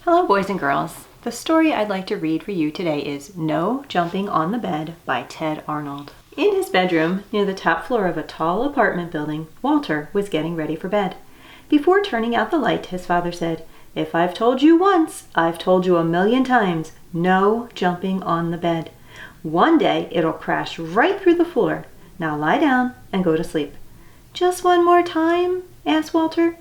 Hello boys and girls. The story I'd like to read for you today is No Jumping on the Bed by Tedd Arnold. In his bedroom, near the top floor of a tall apartment building, Walter was getting ready for bed. Before turning out the light, his father said, "If I've told you once, I've told you 1,000,000 times, no jumping on the bed. One day it'll crash right through the floor. Now lie down and go to sleep." "Just one more time?" asked Walter.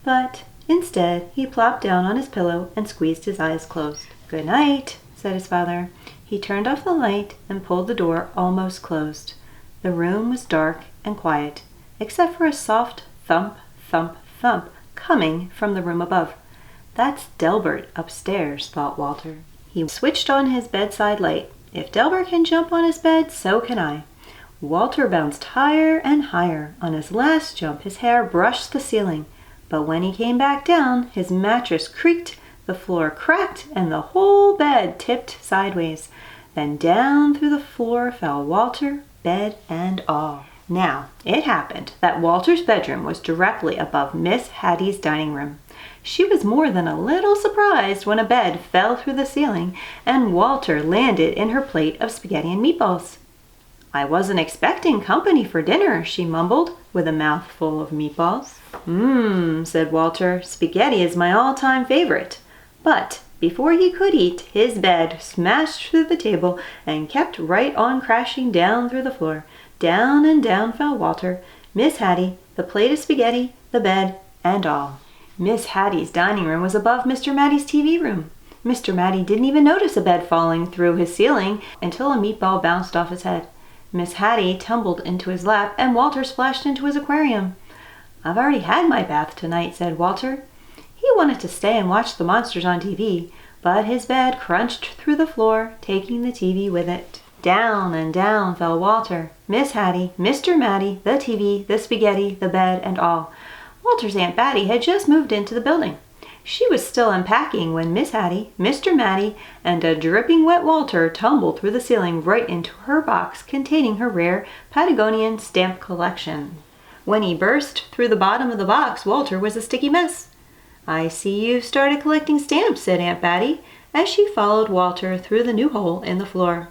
But instead, he plopped down on his pillow and squeezed his eyes closed. "Good night," said his father. He turned off the light and pulled the door almost closed. The room was dark and quiet, except for a soft thump, thump, thump coming from the room above. "That's Delbert upstairs," thought Walter. He switched on his bedside light. If Delbert can jump on his bed, so can I. Walter bounced higher and higher. On his last jump, his hair brushed the ceiling. But when he came back down, his mattress creaked, the floor cracked, and the whole bed tipped sideways. Then down through the floor fell Walter, bed and all. Now, it happened that Walter's bedroom was directly above Miss Hattie's dining room. She was more than a little surprised when a bed fell through the ceiling and Walter landed in her plate of spaghetti and meatballs. "I wasn't expecting company for dinner," she mumbled, with a mouthful of meatballs. Said Walter. "Spaghetti is my all-time favorite." But before he could eat, his bed smashed through the table and kept right on crashing down through the floor. Down and down fell Walter, Miss Hattie, the plate of spaghetti, the bed, and all. Miss Hattie's dining room was above Mr. Matty's TV room. Mr. Matty didn't even notice a bed falling through his ceiling until a meatball bounced off his head. Miss Hattie tumbled into his lap and Walter splashed into his aquarium. "I've already had my bath tonight," said Walter. He wanted to stay and watch the monsters on TV, but his bed crunched through the floor, taking the TV with it. Down and down fell Walter, Miss Hattie, Mr. Matty, the TV, the spaghetti, the bed, and all. Walter's Aunt Batty had just moved into the building. She was still unpacking when Miss Hattie, Mr. Matty, and a dripping wet Walter tumbled through the ceiling right into her box containing her rare Patagonian stamp collection. When he burst through the bottom of the box, Walter was a sticky mess. "I see you've started collecting stamps," said Aunt Batty, as she followed Walter through the new hole in the floor.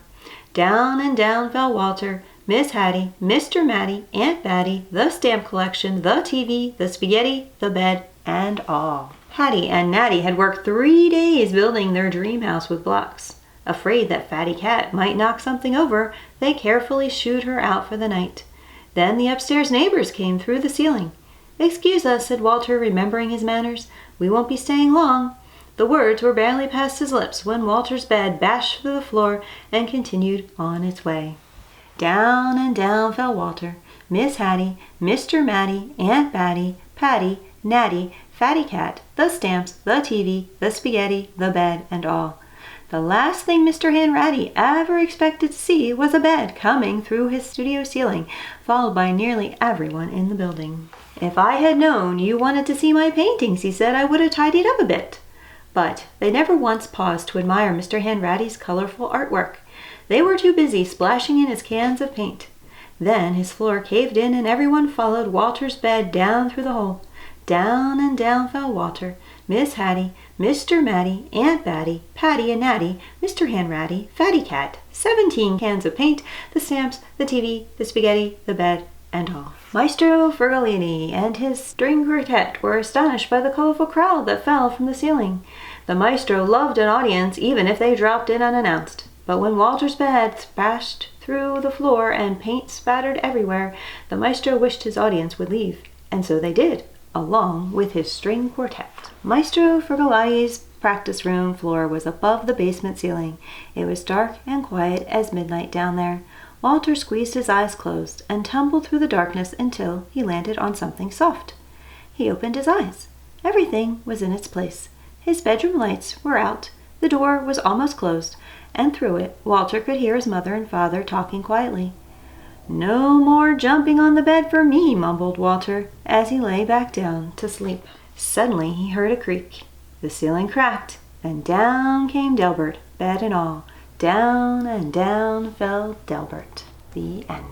Down and down fell Walter, Miss Hattie, Mr. Matty, Aunt Batty, the stamp collection, the TV, the spaghetti, the bed, and all. Hattie and Natty had worked 3 days building their dream house with blocks. Afraid that Fatty Cat might knock something over, they carefully shooed her out for the night. Then the upstairs neighbors came through the ceiling. "Excuse us," said Walter, remembering his manners. "We won't be staying long." The words were barely past his lips when Walter's bed bashed through the floor and continued on its way. Down and down fell Walter, Miss Hattie, Mr. Matty, Aunt Batty, Patty, Natty, Fatty Cat, the stamps, the TV, the spaghetti, the bed, and all. The last thing Mr. Hanratty ever expected to see was a bed coming through his studio ceiling, followed by nearly everyone in the building. "If I had known you wanted to see my paintings," he said, "I would have tidied up a bit." But they never once paused to admire Mr. Hanratty's colorful artwork. They were too busy splashing in his cans of paint. Then his floor caved in and everyone followed Walter's bed down through the hole. Down and down fell Walter, Miss Hattie, Mr. Matty, Aunt Batty, Patty and Natty, Mr. Hanratty, Fatty Cat, 17 cans of paint, the stamps, the TV, the spaghetti, the bed, and all. Maestro Fergalini and his string quartet were astonished by the colorful crowd that fell from the ceiling. The maestro loved an audience even if they dropped in unannounced. But when Walter's bed splashed through the floor and paint spattered everywhere, the maestro wished his audience would leave. And so they did, along with his string quartet. Maestro Fergalini's practice room floor was above the basement ceiling. It was dark and quiet as midnight down there. Walter squeezed his eyes closed and tumbled through the darkness until he landed on something soft. He opened his eyes. Everything was in its place. His bedroom lights were out, the door was almost closed, and through it Walter could hear his mother and father talking quietly. "No more jumping on the bed for me," mumbled Walter as he lay back down to sleep. Suddenly he heard a creak. The ceiling cracked, and down came Delbert, bed and all. Down and down fell Delbert. The end.